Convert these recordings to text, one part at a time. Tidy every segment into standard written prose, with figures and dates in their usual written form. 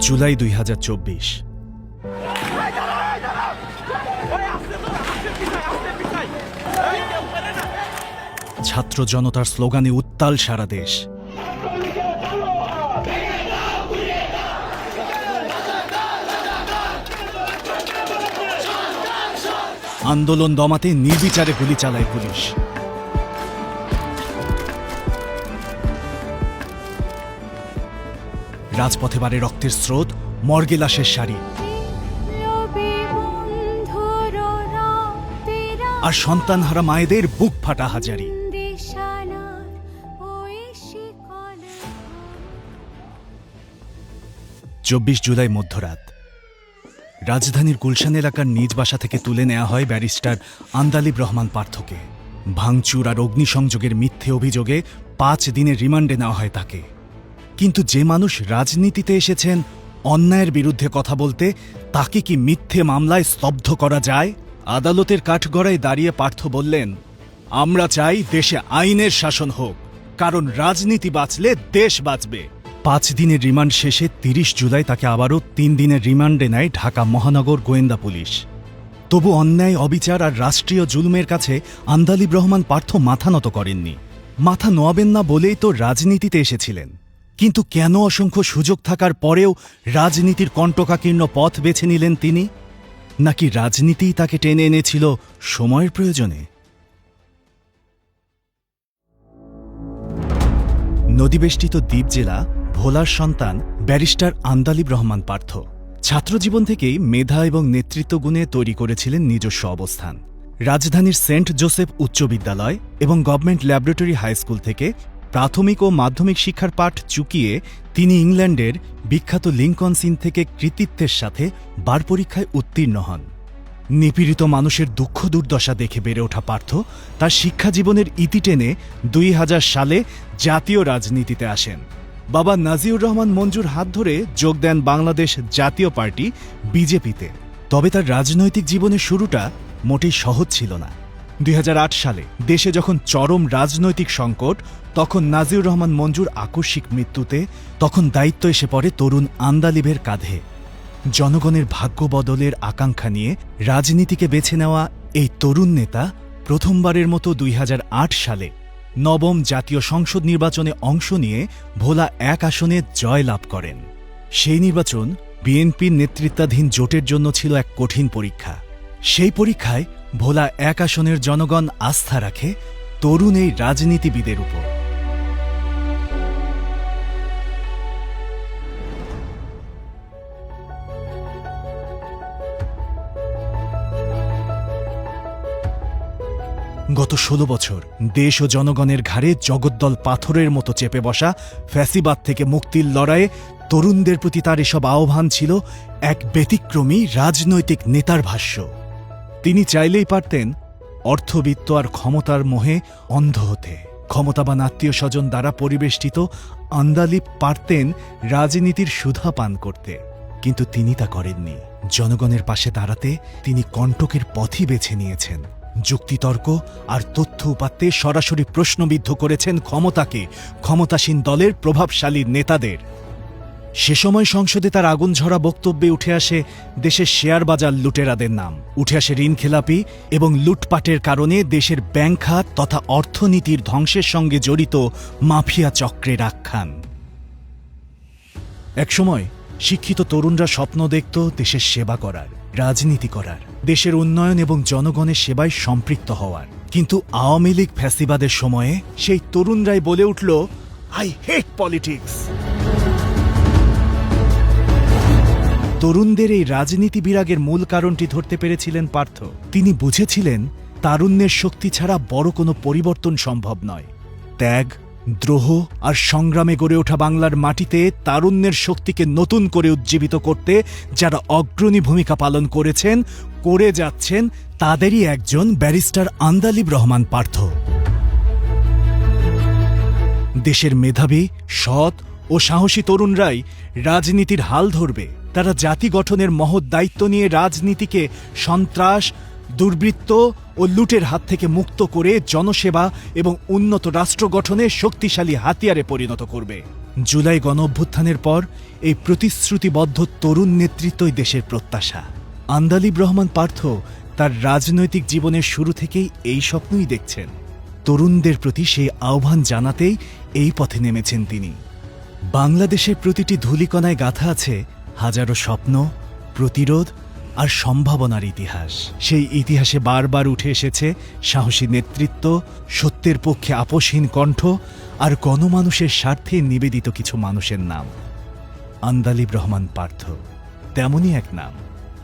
জুলাই ২০২৪। ছাত্র জনতার স্লোগানে উত্তাল সারা দেশ। আন্দোলন দমাতে নির্বিচারে গুলি চালায় পুলিশ। রাজপথে বাড়ে রক্তের স্রোত, মর্গে লাশের সারি, আর সন্তানহারা মায়েদের বুক ফাটা হাজারি। ২৪ জুলাই মধ্যরাত রাজধানীর গুলশান এলাকার নিজ বাসা থেকে তুলে নেওয়া হয় ব্যারিস্টার আন্দালিব রহমান পার্থকে। ভাঙচুর আর অগ্নিসংযোগের মিথ্যে অভিযোগে ৫ দিনের রিমান্ডে নেওয়া হয় তাকে। কিন্তু যে মানুষ রাজনীতিতে এসেছেন অন্যায়ের বিরুদ্ধে কথা বলতে, তাকে কি মিথ্যে মামলায় স্তব্ধ করা যায়? আদালতের কাঠগড়ায় দাঁড়িয়ে পার্থ বললেন, আমরা চাই দেশে আইনের শাসন হোক, কারণ রাজনীতি বাঁচলে দেশ বাঁচবে। ৫ দিনের রিমান্ড শেষে ৩০ জুলাই তাকে আবারও ৩ দিনের রিমান্ডে নেয় ঢাকা মহানগর গোয়েন্দা পুলিশ। তবু অন্যায়, অবিচার আর রাষ্ট্রীয় জুলুমের কাছে আন্দালিব রহমান পার্থ মাথা নত করেননি। মাথা নোয়াবেন না বলেই তো রাজনীতিতে এসেছিলেন। কিন্তু কেন অসংখ্য সুযোগ থাকার পরেও রাজনীতির কণ্টকাকীর্ণ পথ বেছে নিলেন তিনি? নাকি রাজনীতিই তাকে টেনে এনেছিল সময়ের প্রয়োজনে? নদীবেষ্টিত দ্বীপ জেলা ভোলার সন্তান ব্যারিস্টার আন্দালিব রহমান পার্থ ছাত্রজীবন থেকেই মেধা এবং নেতৃত্ব গুণে তৈরি করেছিলেন নিজস্ব অবস্থান। রাজধানীর সেন্ট জোসেফ উচ্চ বিদ্যালয় এবং গভর্নমেন্ট ল্যাবরেটরি হাই স্কুল থেকে প্রাথমিক ও মাধ্যমিক শিক্ষার পাঠ চুকিয়ে তিনি ইংল্যান্ডের বিখ্যাত লিঙ্কনস ইন থেকে কৃতিত্বের সাথে বার পরীক্ষায় উত্তীর্ণ হন। নিপীড়িত মানুষের দুঃখ দুর্দশা দেখে বেড়ে ওঠা পার্থ তার শিক্ষা জীবনের ইতি টেনে ২০০০ সালে জাতীয় রাজনীতিতে আসেন। বাবা নাজিউর রহমান মঞ্জুর হাত ধরে যোগ দেন বাংলাদেশ জাতীয় পার্টি বিজেপিতে। তবে তার রাজনৈতিক জীবনের শুরুটা মোটেই সহজ ছিল না। ২০০৮ সালে দেশে যখন চরম রাজনৈতিক সংকট, তখন নাজিউর রহমান মঞ্জুর আকস্মিক মৃত্যুতে তখন দায়িত্ব এসে পড়ে তরুণ আন্দালিবের কাঁধে। জনগণের ভাগ্য বদলের আকাঙ্ক্ষা নিয়ে রাজনীতিকে বেছে নেওয়া এই তরুণ নেতা প্রথমবারের মতো ২০০৮ সালে নবম জাতীয় সংসদ নির্বাচনে অংশ নিয়ে ভোলা ১ আসনে জয়লাভ করেন। সেই নির্বাচন বিএনপির নেতৃত্বাধীন জোটের জন্য ছিল এক কঠিন পরীক্ষা। সেই পরীক্ষায় ভোলা ১ আসনের জনগণ আস্থা রাখে তরুণ এই রাজনীতিবিদের উপর। গত ১৬ বছর দেশ ও জনগণের ঘাড়ে জগদ্দল পাথরের মতো চেপে বসা ফ্যাসিবাদ থেকে মুক্তির লড়াইয়ে তরুণদের প্রতি তার এসব আহ্বান ছিল এক ব্যতিক্রমী রাজনৈতিক নেতার ভাষ্য। তিনি চাইলেই পারতেন অর্থবিত্ত আর ক্ষমতার মোহে অন্ধ হতে। ক্ষমতাবান আত্মীয় স্বজন দ্বারা পরিবেষ্টিত আন্দালিব পারতেন রাজনীতির সুধা পান করতে, কিন্তু তিনি তা করেননি। জনগণের পাশে দাঁড়াতে তিনি কণ্টকের পথই বেছে নিয়েছেন। যুক্তিতর্ক আর তথ্য উপাত্তে সরাসরি প্রশ্নবিদ্ধ করেছেন ক্ষমতাকে, ক্ষমতাসীন দলের প্রভাবশালী নেতাদের। সে সময় সংসদে তার আগুন ঝরা বক্তব্যে উঠে আসে দেশের শেয়ার বাজার লুটেরাদের নাম, উঠে আসে ঋণখেলাপি এবং লুটপাটের কারণে দেশের ব্যাংক খাত তথা অর্থনীতির ধ্বংসের সঙ্গে জড়িত মাফিয়া চক্রের আখ্যান। একসময় শিক্ষিত তরুণরা স্বপ্ন দেখত দেশের সেবা করার, রাজনীতি করার, দেশের উন্নয়ন এবং জনগণের সেবায় সম্পৃক্ত হওয়ার। কিন্তু আওয়ামী লীগ ফ্যাসিবাদের সময়ে সেই তরুণরাই বলে উঠল, আই হেট পলিটিক্স। তরুণদের এই রাজনীতি বিরাগের মূল কারণটি ধরতে পেরেছিলেন পার্থ। তিনি বুঝেছিলেন তারুণ্যের শক্তি ছাড়া বড় কোনো পরিবর্তন সম্ভব নয়। ত্যাগ, দ্রোহ আর সংগ্রামে গড়ে ওঠা বাংলার মাটিতে তারুণ্যের শক্তিকে নতুন করে উজ্জীবিত করতে যারা অগ্রণী ভূমিকা পালন করেছেন, করে যাচ্ছেন, তাদেরই একজন ব্যারিস্টার আন্দালিব রহমান পার্থ। দেশের মেধাবী, সৎ ও সাহসী তরুণরাই রাজনীতির হাল ধরবে। তারা জাতি গঠনের মহৎ দায়িত্ব নিয়ে রাজনীতিকে সন্ত্রাস, দুর্বৃত্ত ও লুটের হাত থেকে মুক্ত করে জনসেবা এবং উন্নত রাষ্ট্র গঠনে শক্তিশালী হাতিয়ারে পরিণত করবে। জুলাই গণঅভ্যুত্থানের পর এই প্রতিশ্রুতিবদ্ধ তরুণ নেতৃত্বই দেশের প্রত্যাশা। আন্দালিব রহমান পার্থ তার রাজনৈতিক জীবনের শুরু থেকেই এই স্বপ্নই দেখছেন। তরুণদের প্রতি সেই আহ্বান জানাতেই এই পথে নেমেছেন তিনি। বাংলাদেশের প্রতিটি ধূলিকণায় গাঁথা আছে হাজারো স্বপ্ন, প্রতিরোধ আর সম্ভাবনার ইতিহাস। সেই ইতিহাসে বারবার উঠে এসেছে সাহসী নেতৃত্ব, সত্যের পক্ষে আপোষহীন কণ্ঠ আর গণমানুষের স্বার্থে নিবেদিত কিছু মানুষের নাম। আন্দালিব রহমান পার্থ তেমনই এক নাম,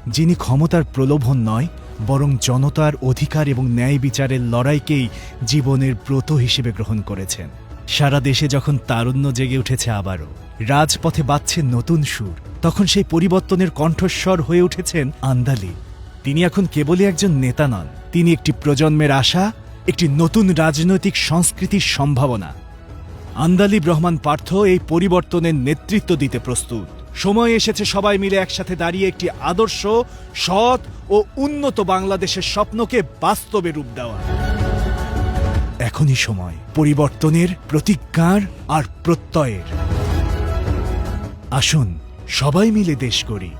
যিনি ক্ষমতার প্রলোভন নয়, বরং জনতার অধিকার এবং ন্যায় বিচারের লড়াইকেই জীবনের ব্রত হিসেবে গ্রহণ করেছেন। সারা দেশে যখন তারুণ্য জেগে উঠেছে আবারও, রাজপথে বাজছে নতুন সুর, তখন সেই পরিবর্তনের কণ্ঠস্বর হয়ে উঠেছেন আন্দালিব। তিনি এখন কেবলই একজন নেতা নন, তিনি একটি প্রজন্মের আশা, একটি নতুন রাজনৈতিক সংস্কৃতির সম্ভাবনা। আন্দালিব রহমান পার্থ এই পরিবর্তনের নেতৃত্ব দিতে প্রস্তুত। সময় এসেছে সবাই মিলে একসাথে দাঁড়িয়ে একটি আদর্শ, সৎ ও উন্নত বাংলাদেশের স্বপ্নকে বাস্তবে রূপ দেওয়া। এখনই সময় পরিবর্তনের, প্রতিজ্ঞার আর প্রত্যয়ের। আসুন সবাই মিলে দেশ গড়ি।